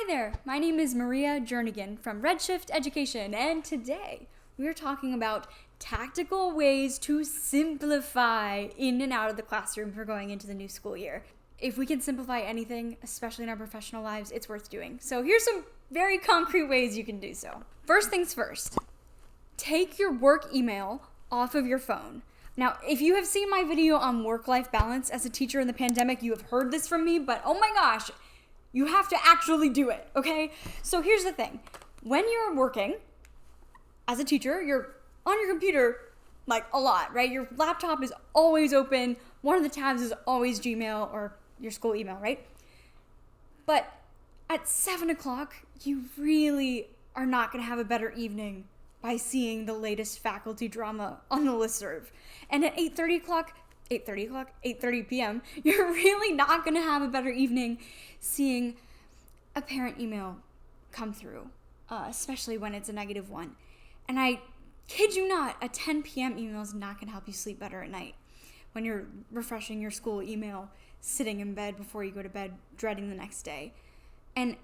Hi there, my name is Maria Jernigan from Redshift Education, and today we're talking about tactical ways to simplify in and out of the classroom for going into the new school year. If we can simplify anything, especially in our professional lives, it's worth doing. So here's some very concrete ways you can do so. First things first, take your work email off of your phone. Now, if you have seen my video on work-life balance as a teacher in the pandemic, you have heard this from me, but oh my gosh, you have to actually do it, okay? So here's the thing. When you're working as a teacher, you're on your computer like a lot, right? Your laptop is always open. One of the tabs is always Gmail or your school email, right? But at 7 o'clock, you really are not gonna have a better evening by seeing the latest faculty drama on the listserv. And at 8:30 p.m., you're really not gonna have a better evening seeing a parent email come through, especially when it's a negative one. And I kid you not, a 10 p.m. email is not gonna help you sleep better at night when you're refreshing your school email, sitting in bed before you go to bed, dreading the next day. And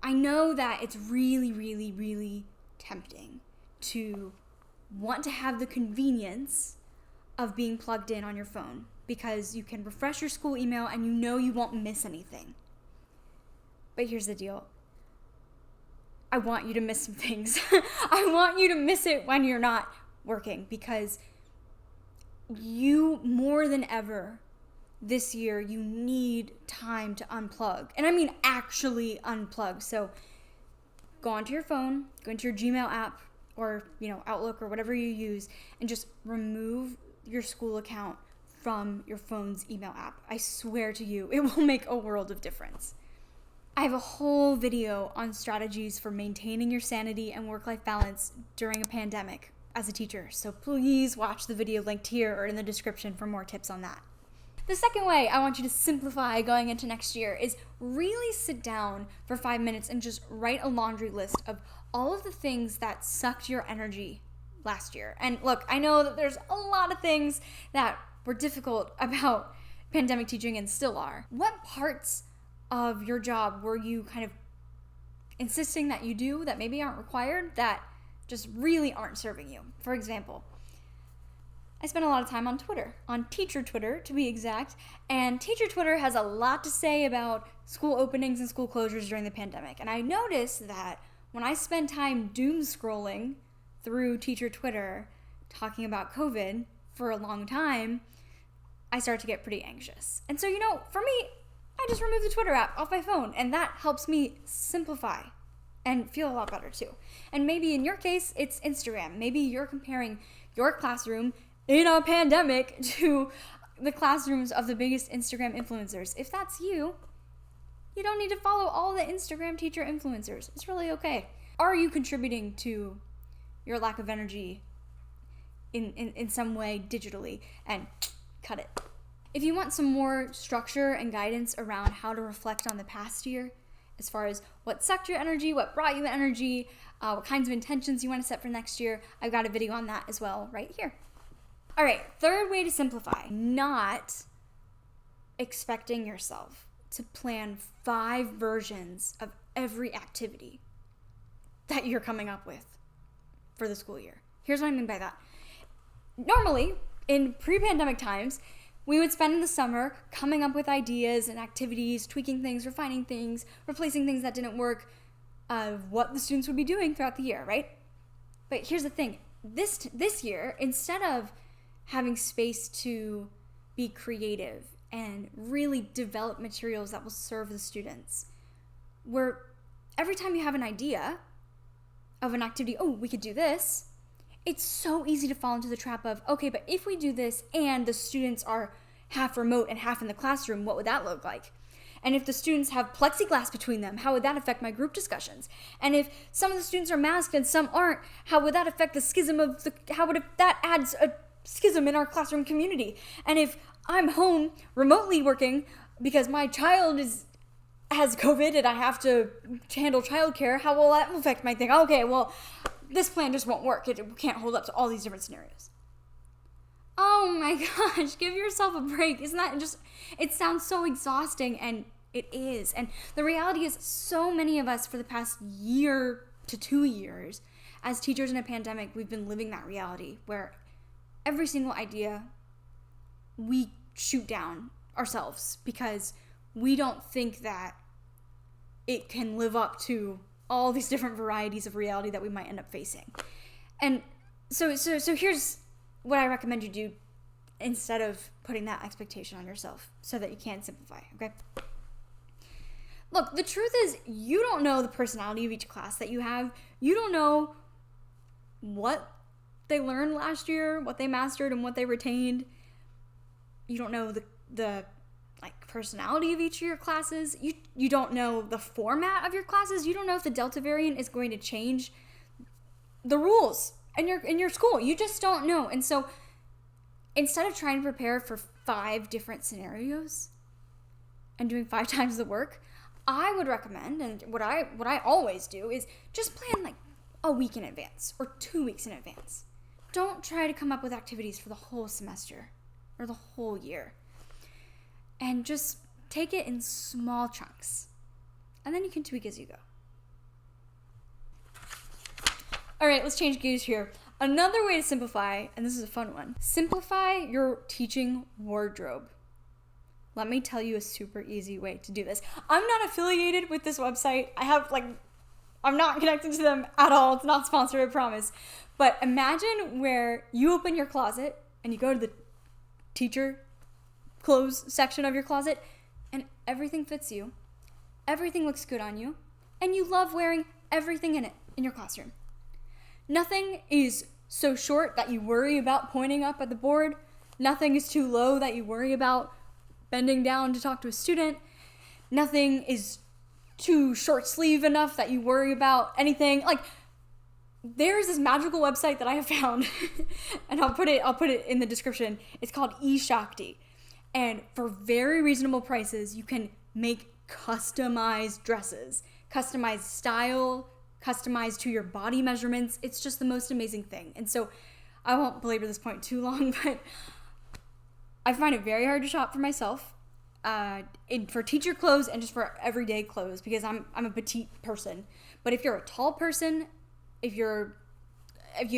I know that it's really, really, really tempting to want to have the convenience of being plugged in on your phone because you can refresh your school email and you know you won't miss anything. But here's the deal. I want you to miss some things. I want you to miss it when you're not working because you, more than ever this year, you need time to unplug. And I mean actually unplug. So go onto your phone, go into your Gmail app or, Outlook or whatever you use and just remove your school account from your phone's email app. I swear to you, it will make a world of difference. I have a whole video on strategies for maintaining your sanity and work-life balance during a pandemic as a teacher, so please watch the video linked here or in the description for more tips on that. The second way I want you to simplify going into next year is really sit down for 5 minutes and just write a laundry list of all of the things that sucked your energy last year. And look, I know that there's a lot of things that were difficult about pandemic teaching and still are. What parts of your job were you kind of insisting that you do that maybe aren't required that just really aren't serving you? For example, I spent a lot of time on Twitter, on teacher Twitter to be exact, and teacher Twitter has a lot to say about school openings and school closures during the pandemic. And I noticed that when I spend time doom scrolling through teacher Twitter talking about COVID for a long time, I start to get pretty anxious. And so, for me, I just remove the Twitter app off my phone, and that helps me simplify and feel a lot better too. And maybe in your case, it's Instagram. Maybe you're comparing your classroom in a pandemic to the classrooms of the biggest Instagram influencers. If that's you, you don't need to follow all the Instagram teacher influencers. It's really okay. Are you contributing to your lack of energy in some way digitally? And cut it. If you want some more structure and guidance around how to reflect on the past year, as far as what sucked your energy, what brought you energy, what kinds of intentions you want to set for next year, I've got a video on that as well right here. All right, third way to simplify, not expecting yourself to plan 5 versions of every activity that you're coming up with for the school year. Here's what I mean by that. Normally, in pre-pandemic times, we would spend the summer coming up with ideas and activities, tweaking things, refining things, replacing things that didn't work, of what the students would be doing throughout the year, right? But here's the thing. This year, instead of having space to be creative and really develop materials that will serve the students, where every time you have an idea of an activity, we could do this, it's so easy to fall into the trap of, okay, but if we do this and the students are half remote and half in the classroom, what would that look like? And if the students have plexiglass between them, how would that affect my group discussions? And if some of the students are masked and some aren't, how would that affect the schism that adds a schism in our classroom community? And if I'm home remotely working because my child has COVID and I have to handle childcare, how will that affect my thing? Okay, well, this plan just won't work. It can't hold up to all these different scenarios. Oh my gosh, give yourself a break. Isn't that just, it sounds so exhausting and It is. And the reality is, so many of us for the past year to 2 years, as teachers in a pandemic, we've been living that reality where every single idea we shoot down ourselves because we don't think that it can live up to all these different varieties of reality that we might end up facing. And so here's what I recommend you do instead of putting that expectation on yourself so that you can simplify, okay? Look, the truth is, you don't know the personality of each class that you have. You don't know what they learned last year, what they mastered, and what they retained. You don't know the personality of each of your classes. You don't know the format of your classes. You don't know if the Delta variant is going to change the rules in your school. You just don't know. And so instead of trying to prepare for 5 different scenarios and doing 5 times the work, I would recommend, and what I always do, is just plan like a week in advance or 2 weeks in advance. Don't try to come up with activities for the whole semester or the whole year. And just take it in small chunks. And then you can tweak as you go. All right, let's change gears here. Another way to simplify, and this is a fun one, simplify your teaching wardrobe. Let me tell you a super easy way to do this. I'm not affiliated with this website. I'm not connected to them at all. It's not sponsored, I promise. But imagine where you open your closet and you go to the teacher clothes section of your closet and everything fits you. Everything looks good on you. And you love wearing everything in it in your classroom. Nothing is so short that you worry about pointing up at the board. Nothing is too low that you worry about bending down to talk to a student. Nothing is too short sleeve enough that you worry about anything. There's this magical website that I have found and I'll put it in the description. It's called eShakti. And for very reasonable prices, you can make customized dresses, customized style, customized to your body measurements. It's just the most amazing thing. And so I won't belabor this point too long, but I find it very hard to shop for myself, for teacher clothes and just for everyday clothes, because I'm a petite person. But if you're a tall person, if you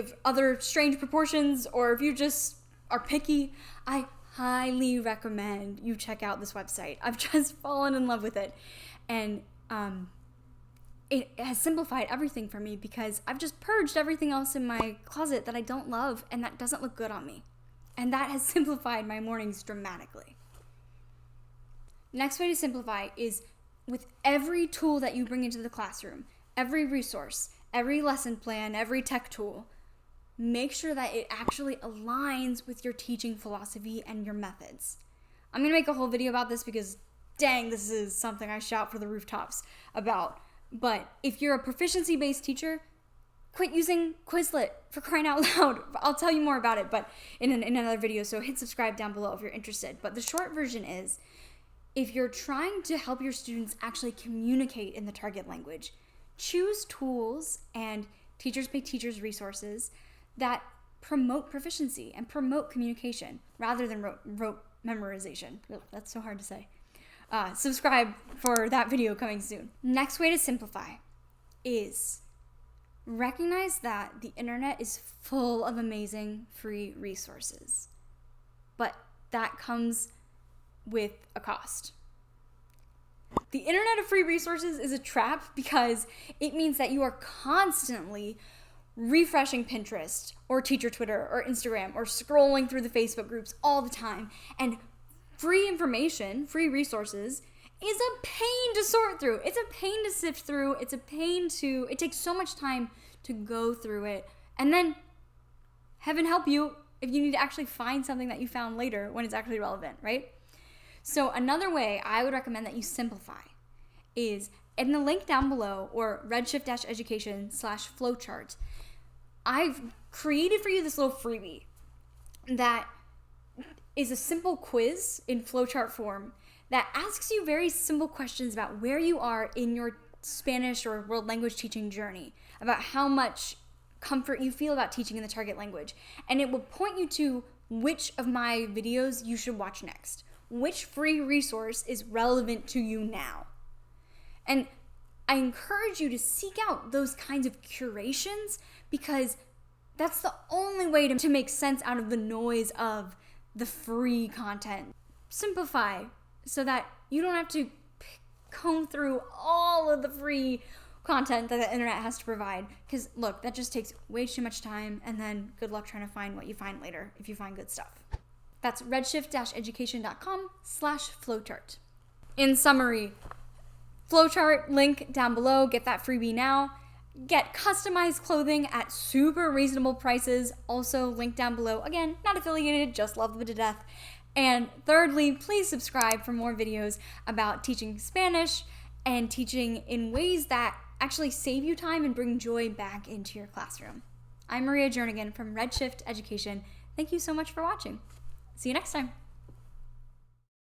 have other strange proportions, or if you just are picky, I highly recommend you check out this website. I've just fallen in love with it. And it has simplified everything for me because I've just purged everything else in my closet that I don't love and that doesn't look good on me. And that has simplified my mornings dramatically. Next way to simplify is with every tool that you bring into the classroom, every resource, every lesson plan, every tech tool, make sure that it actually aligns with your teaching philosophy and your methods. I'm going to make a whole video about this because, dang, this is something I shout for the rooftops about. But if you're a proficiency-based teacher, quit using Quizlet, for crying out loud. I'll tell you more about it, but in another video, so hit subscribe down below if you're interested. But the short version is, if you're trying to help your students actually communicate in the target language, choose tools and Teachers Pay Teachers resources that promote proficiency and promote communication rather than rote memorization. Ugh, that's so hard to say. Subscribe for that video coming soon. Next way to simplify is recognize that the internet is full of amazing free resources, but that comes with a cost. The internet of free resources is a trap because it means that you are constantly refreshing Pinterest or teacher Twitter or Instagram or scrolling through the Facebook groups all the time. And free information, free resources, is a pain to sort through. It's a pain to sift through. It takes so much time to go through it. And then, heaven help you if you need to actually find something that you found later when it's actually relevant, right? So another way I would recommend that you simplify is in the link down below, or redshift-education/flowchart, I've created for you this little freebie that is a simple quiz in flowchart form that asks you very simple questions about where you are in your Spanish or world language teaching journey, about how much comfort you feel about teaching in the target language. And it will point you to which of my videos you should watch next, which free resource is relevant to you now. And I encourage you to seek out those kinds of curations, because that's the only way to make sense out of the noise of the free content. Simplify so that you don't have to comb through all of the free content that the internet has to provide. Because look, that just takes way too much time, and then good luck trying to find what you find later if you find good stuff. That's redshift-education.com/flowchart. In summary, Flowchart, link down below. Get that freebie now. Get customized clothing at super reasonable prices. Also, link down below. Again, not affiliated, just love them to death. And thirdly, please subscribe for more videos about teaching Spanish and teaching in ways that actually save you time and bring joy back into your classroom. I'm Maria Jernigan from Redshift Education. Thank you so much for watching. See you next time.